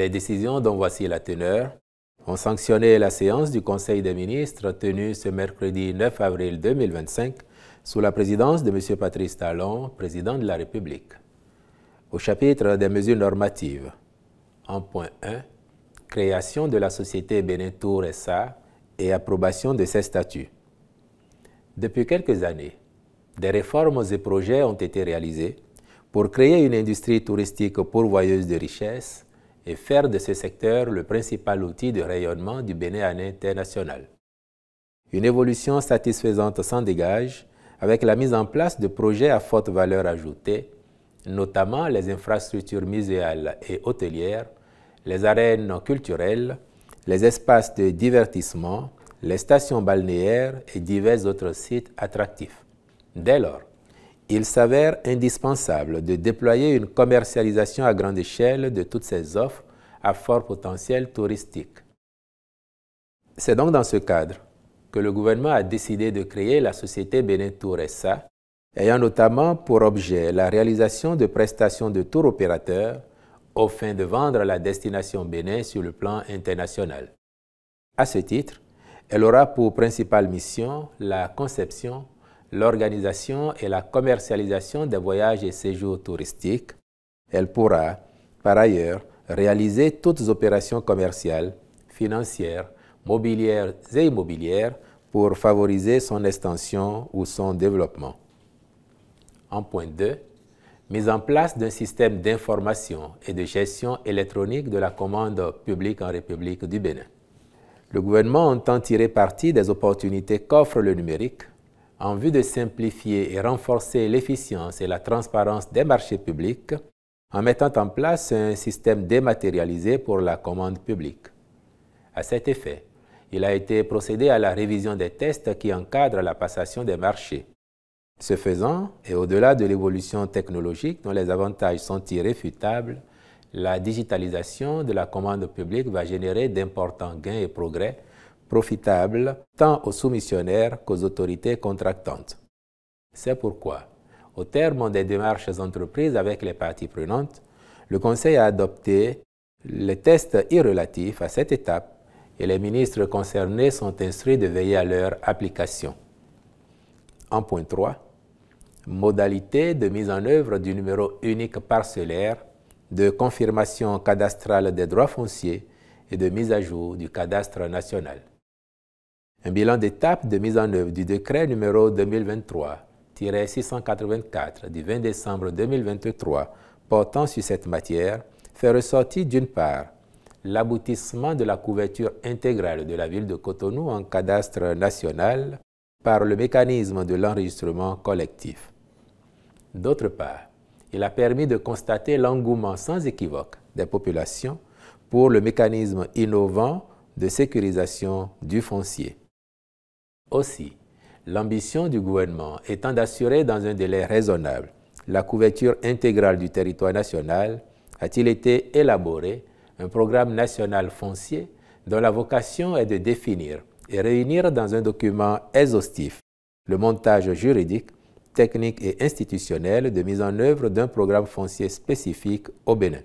Les décisions dont voici la teneur ont sanctionné la séance du Conseil des ministres tenue ce mercredi 9 avril 2025 sous la présidence de M. Patrice Talon, président de la République. Au chapitre des mesures normatives, en point 1, création de la société Bénin-Tour SA et approbation de ses statuts. Depuis quelques années, des réformes et projets ont été réalisés pour créer une industrie touristique pourvoyeuse de richesses et faire de ce secteur le principal outil de rayonnement du Bénin à l'international. Une évolution satisfaisante s'en dégage avec la mise en place de projets à forte valeur ajoutée, notamment les infrastructures muséales et hôtelières, les arènes culturelles, les espaces de divertissement, les stations balnéaires et divers autres sites attractifs. Dès lors, il s'avère indispensable de déployer une commercialisation à grande échelle de toutes ces offres à fort potentiel touristique. C'est donc dans ce cadre que le gouvernement a décidé de créer la société Bénin-Tour SA, ayant notamment pour objet la réalisation de prestations de tour opérateurs aux fins de vendre la destination Bénin sur le plan international. À ce titre, elle aura pour principale mission la conception, l'organisation et la commercialisation des voyages et séjours touristiques. Elle pourra, par ailleurs, réaliser toutes opérations commerciales, financières, mobilières et immobilières pour favoriser son extension ou son développement. En point 2, mise en place d'un système d'information et de gestion électronique de la commande publique en République du Bénin. Le gouvernement entend tirer parti des opportunités qu'offre le numérique en vue de simplifier et renforcer l'efficience et la transparence des marchés publics en mettant en place un système dématérialisé pour la commande publique. À cet effet, il a été procédé à la révision des tests qui encadrent la passation des marchés. Ce faisant, et au-delà de l'évolution technologique dont les avantages sont irréfutables, la digitalisation de la commande publique va générer d'importants gains et progrès profitables tant aux soumissionnaires qu'aux autorités contractantes. C'est pourquoi, au terme des démarches entreprises avec les parties prenantes, le Conseil a adopté les tests irrelatifs à cette étape et les ministres concernés sont instruits de veiller à leur application. En point 3, modalité de mise en œuvre du numéro unique parcellaire, de confirmation cadastrale des droits fonciers et de mise à jour du cadastre national. Un bilan d'étape de mise en œuvre du décret numéro 2023-684 du 20 décembre 2023 portant sur cette matière fait ressortir d'une part l'aboutissement de la couverture intégrale de la ville de Cotonou en cadastre national par le mécanisme de l'enregistrement collectif. D'autre part, il a permis de constater l'engouement sans équivoque des populations pour le mécanisme innovant de sécurisation du foncier. Aussi, l'ambition du gouvernement étant d'assurer dans un délai raisonnable la couverture intégrale du territoire national, a-t-il été élaboré un programme national foncier dont la vocation est de définir et réunir dans un document exhaustif le montage juridique, technique et institutionnel de mise en œuvre d'un programme foncier spécifique au Bénin.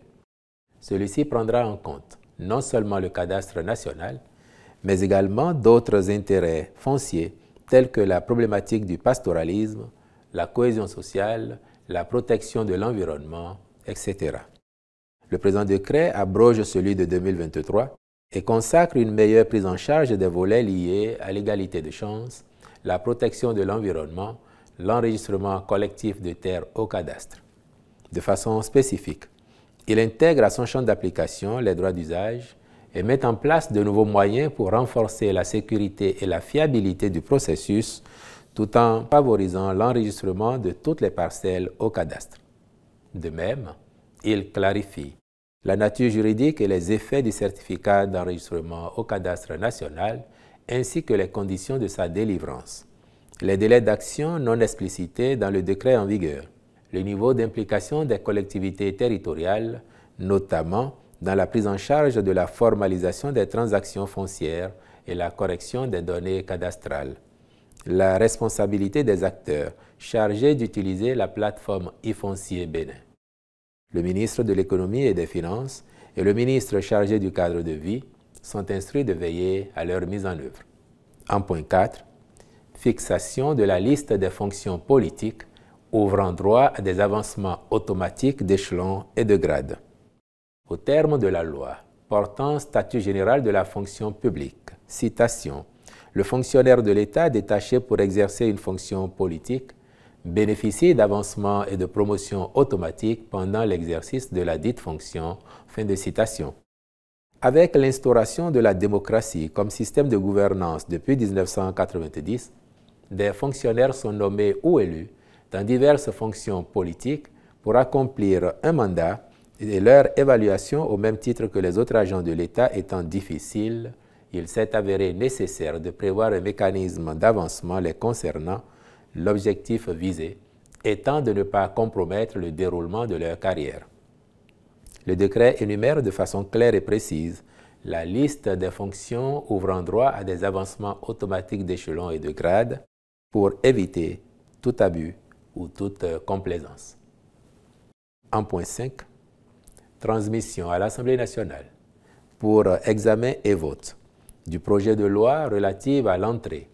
Celui-ci prendra en compte non seulement le cadastre national, mais également d'autres intérêts fonciers tels que la problématique du pastoralisme, la cohésion sociale, la protection de l'environnement, etc. Le présent décret abroge celui de 2023 et consacre une meilleure prise en charge des volets liés à l'égalité de chances, la protection de l'environnement, l'enregistrement collectif de terres au cadastre. De façon spécifique, il intègre à son champ d'application les droits d'usage et met en place de nouveaux moyens pour renforcer la sécurité et la fiabilité du processus tout en favorisant l'enregistrement de toutes les parcelles au cadastre. De même, il clarifie la nature juridique et les effets du certificat d'enregistrement au cadastre national ainsi que les conditions de sa délivrance, les délais d'action non explicités dans le décret en vigueur, le niveau d'implication des collectivités territoriales, notamment dans la prise en charge de la formalisation des transactions foncières et la correction des données cadastrales, la responsabilité des acteurs chargés d'utiliser la plateforme e-foncier Bénin. Le ministre de l'Économie et des Finances et le ministre chargé du cadre de vie sont instruits de veiller à leur mise en œuvre. En point 4, fixation de la liste des fonctions politiques ouvrant droit à des avancements automatiques d'échelon et de grade. Au terme de la loi portant statut général de la fonction publique, citation, le fonctionnaire de l'État détaché pour exercer une fonction politique bénéficie d'avancements et de promotions automatiques pendant l'exercice de la dite fonction. Fin de citation. Avec l'instauration de la démocratie comme système de gouvernance depuis 1990, des fonctionnaires sont nommés ou élus dans diverses fonctions politiques pour accomplir un mandat et leur évaluation au même titre que les autres agents de l'État étant difficile, il s'est avéré nécessaire de prévoir un mécanisme d'avancement les concernant, l'objectif visé étant de ne pas compromettre le déroulement de leur carrière. Le décret énumère de façon claire et précise la liste des fonctions ouvrant droit à des avancements automatiques d'échelon et de grade pour éviter tout abus ou toute complaisance. En point 5, transmission à l'Assemblée nationale pour examen et vote du projet de loi relative à l'entrée,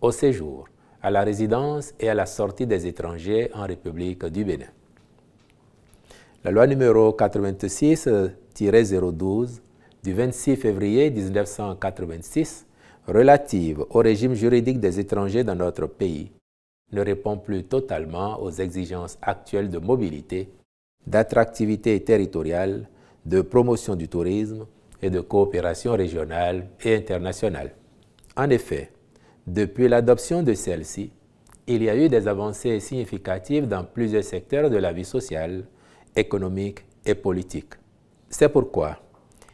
au séjour, à la résidence et à la sortie des étrangers en République du Bénin. La loi numéro 86-012 du 26 février 1986 relative au régime juridique des étrangers dans notre pays ne répond plus totalement aux exigences actuelles de mobilité, d'attractivité territoriale, de promotion du tourisme et de coopération régionale et internationale. En effet, depuis l'adoption de celle-ci, il y a eu des avancées significatives dans plusieurs secteurs de la vie sociale, économique et politique. C'est pourquoi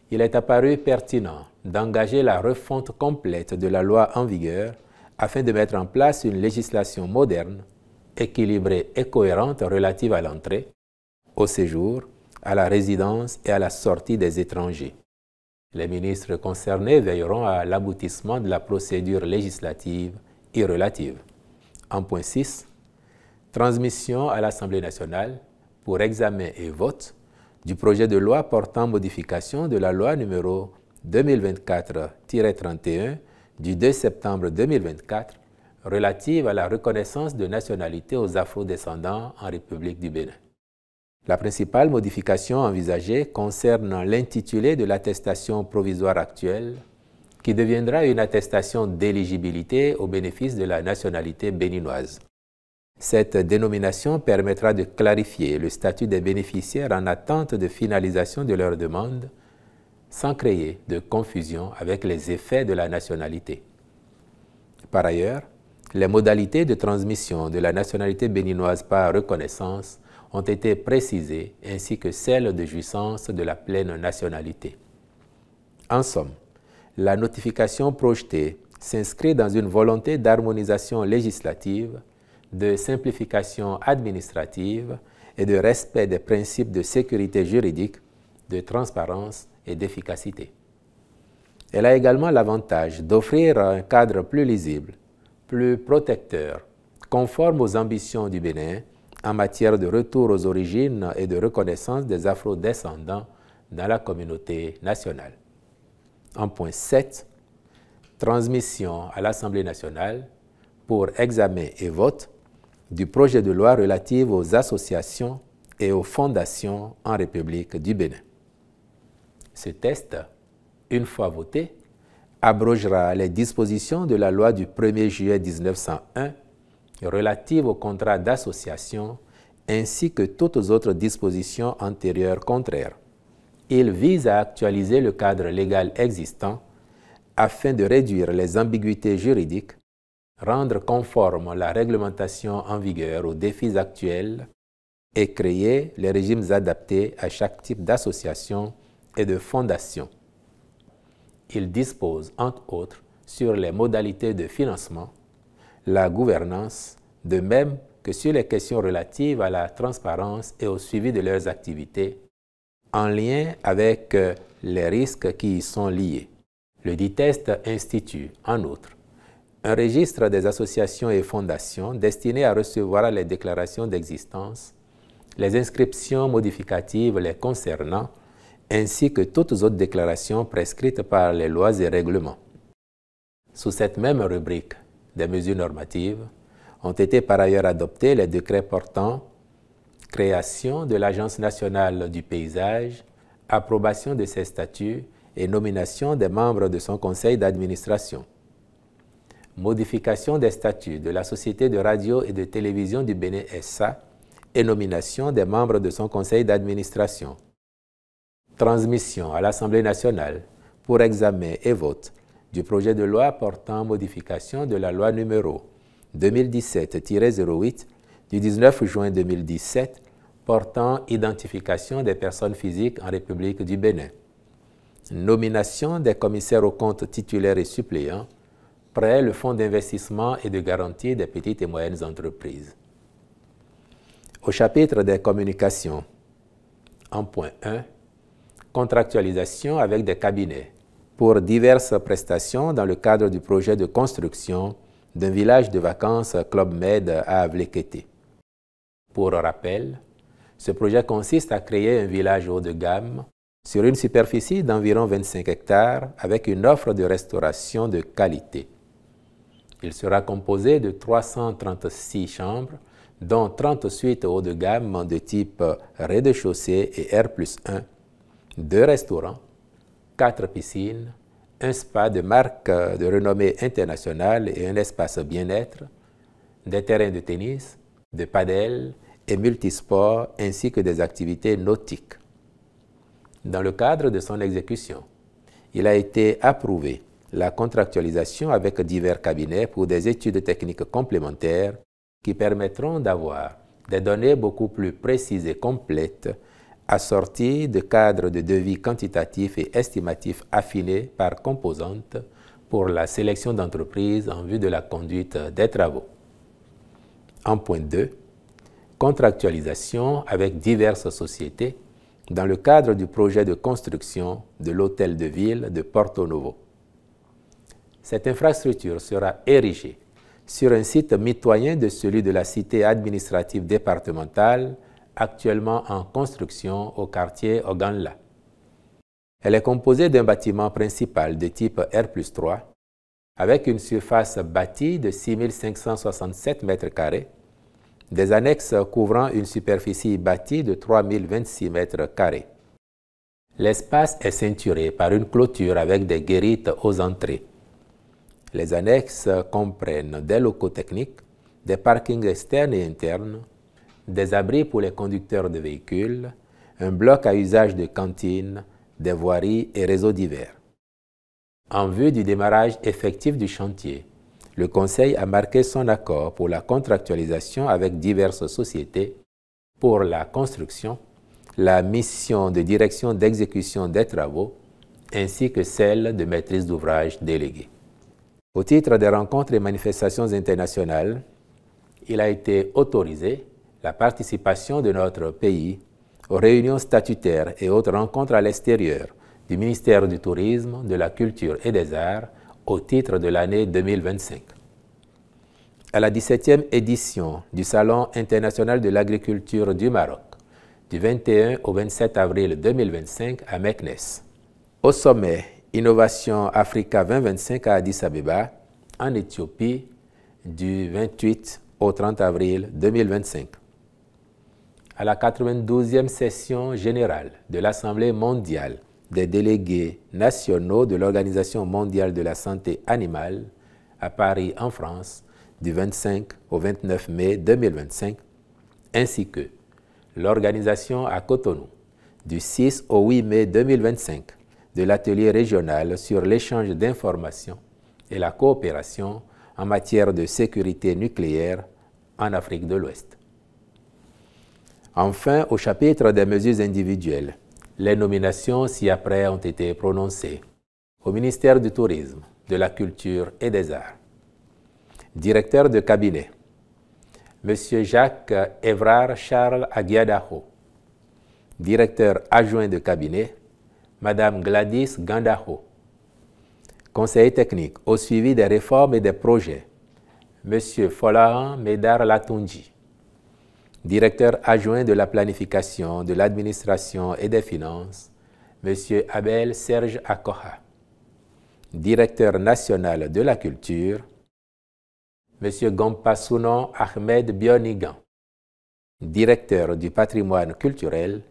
il est apparu pertinent d'engager la refonte complète de la loi en vigueur afin de mettre en place une législation moderne, équilibrée et cohérente relative à l'entrée, au séjour, à la résidence et à la sortie des étrangers. Les ministres concernés veilleront à l'aboutissement de la procédure législative y relative. En point 6, transmission à l'Assemblée nationale pour examen et vote du projet de loi portant modification de la loi numéro 2024-31 du 2 septembre 2024 relative à la reconnaissance de nationalité aux afro-descendants en République du Bénin. La principale modification envisagée concerne l'intitulé de l'attestation provisoire actuelle qui deviendra une attestation d'éligibilité au bénéfice de la nationalité béninoise. Cette dénomination permettra de clarifier le statut des bénéficiaires en attente de finalisation de leur demande sans créer de confusion avec les effets de la nationalité. Par ailleurs, les modalités de transmission de la nationalité béninoise par reconnaissance ont été précisées ainsi que celles de jouissance de la pleine nationalité. En somme, la notification projetée s'inscrit dans une volonté d'harmonisation législative, de simplification administrative et de respect des principes de sécurité juridique, de transparence et d'efficacité. Elle a également l'avantage d'offrir un cadre plus lisible, plus protecteur, conforme aux ambitions du Bénin en matière de retour aux origines et de reconnaissance des afro-descendants dans la communauté nationale. En point 7, transmission à l'Assemblée nationale pour examen et vote du projet de loi relatif aux associations et aux fondations en République du Bénin. Ce texte, une fois voté, abrogera les dispositions de la loi du 1er juillet 1901 relative au contrat d'association ainsi que toutes autres dispositions antérieures contraires. Il vise à actualiser le cadre légal existant afin de réduire les ambiguïtés juridiques, rendre conforme la réglementation en vigueur aux défis actuels et créer les régimes adaptés à chaque type d'association et de fondation. Il dispose, entre autres, sur les modalités de financement, la gouvernance, de même que sur les questions relatives à la transparence et au suivi de leurs activités, en lien avec les risques qui y sont liés. Le dit texte institue, en outre, un registre des associations et fondations destiné à recevoir les déclarations d'existence, les inscriptions modificatives les concernant, ainsi que toutes autres déclarations prescrites par les lois et règlements. Sous cette même rubrique des mesures normatives, ont été par ailleurs adoptés les décrets portant création de l'Agence nationale du paysage, approbation de ses statuts et nomination des membres de son conseil d'administration, modification des statuts de la Société de radio et de télévision du Bénin SA et nomination des membres de son conseil d'administration, transmission à l'Assemblée nationale pour examen et vote du projet de loi portant modification de la loi numéro 2017-08 du 19 juin 2017 portant identification des personnes physiques en République du Bénin, nomination des commissaires aux comptes titulaires et suppléants près le Fonds d'investissement et de garantie des petites et moyennes entreprises. Au chapitre des communications, en point 1, contractualisation avec des cabinets pour diverses prestations dans le cadre du projet de construction d'un village de vacances Club Med à Avlékété. Pour rappel, ce projet consiste à créer un village haut de gamme sur une superficie d'environ 25 hectares avec une offre de restauration de qualité. Il sera composé de 336 chambres, dont 30 suites haut de gamme de type rez-de-chaussée et R+1, 2 restaurants, 4 piscines, un spa de marque de renommée internationale et un espace bien-être, des terrains de tennis, de padel et multisports ainsi que des activités nautiques. Dans le cadre de son exécution, il a été approuvé la contractualisation avec divers cabinets pour des études techniques complémentaires qui permettront d'avoir des données beaucoup plus précises et complètes assorties de cadres de devis quantitatifs et estimatifs affinés par composante pour la sélection d'entreprises en vue de la conduite des travaux. En point 2, contractualisation avec diverses sociétés dans le cadre du projet de construction de l'hôtel de ville de Porto Novo. Cette infrastructure sera érigée sur un site mitoyen de celui de la cité administrative départementale actuellement en construction au quartier Oganla. Elle est composée d'un bâtiment principal de type R+3 avec une surface bâtie de 6 567 m², des annexes couvrant une superficie bâtie de 3 026 m². L'espace est ceinturé par une clôture avec des guérites aux entrées. Les annexes comprennent des locaux techniques, des parkings externes et internes, des abris pour les conducteurs de véhicules, un bloc à usage de cantine, des voiries et réseaux divers. En vue du démarrage effectif du chantier, le Conseil a marqué son accord pour la contractualisation avec diverses sociétés pour la construction, la mission de direction d'exécution des travaux, ainsi que celle de maîtrise d'ouvrage déléguée. Au titre des rencontres et manifestations internationales, il a été autorisé la participation de notre pays aux réunions statutaires et autres rencontres à l'extérieur du ministère du Tourisme, de la Culture et des Arts au titre de l'année 2025. À la 17e édition du Salon international de l'agriculture du Maroc, du 21 au 27 avril 2025 à Meknès. Au sommet Innovation Africa 2025 à Addis Abeba, en Éthiopie, du 28 au 30 avril 2025. À la 92e session générale de l'Assemblée mondiale des délégués nationaux de l'Organisation mondiale de la santé animale à Paris, en France, du 25 au 29 mai 2025, ainsi que l'organisation à Cotonou, du 6 au 8 mai 2025, de l'atelier régional sur l'échange d'informations et la coopération en matière de sécurité nucléaire en Afrique de l'Ouest. Enfin, au chapitre des mesures individuelles, les nominations ci-après ont été prononcées au ministère du Tourisme, de la Culture et des Arts. Directeur de cabinet, M. Jacques Évrard Charles Aguiadaho. Directeur adjoint de cabinet, Mme Gladys Gandaho. Conseiller technique au suivi des réformes et des projets, M. Folahan Médar Latunji. Directeur adjoint de la planification, de l'administration et des finances, M. Abel Serge Akoha. Directeur national de la culture, M. Gompasunon Ahmed Bionigan. Directeur du patrimoine culturel,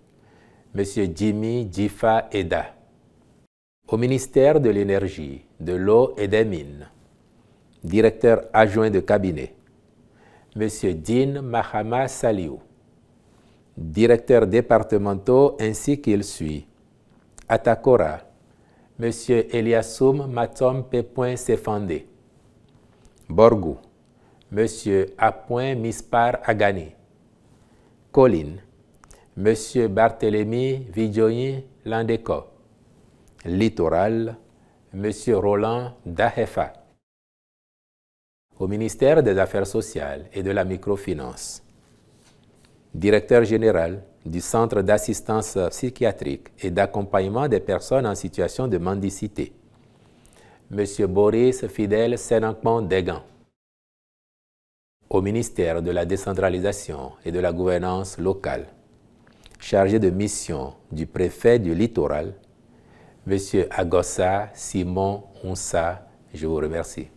M. Jimmy Djifa Eda. Au ministère de l'Énergie, de l'Eau et des Mines, directeur adjoint de cabinet, M. Din Mahama Saliou. Directeurs départementaux ainsi qu'il suit: Atakora, M. Eliassoum Matom P. Sefandé. Borgou, M. A. Mispar Agani. Colline, M. Barthélemy Vidjoyi Landeko. Littoral, M. Roland Dahefa. Au ministère des Affaires sociales et de la microfinance, directeur général du Centre d'assistance psychiatrique et d'accompagnement des personnes en situation de mendicité, M. Boris Fidel Senankman Degan. Au ministère de la décentralisation et de la gouvernance locale, chargé de mission du préfet du littoral, M. Agossa Simon Onsa. Je vous remercie.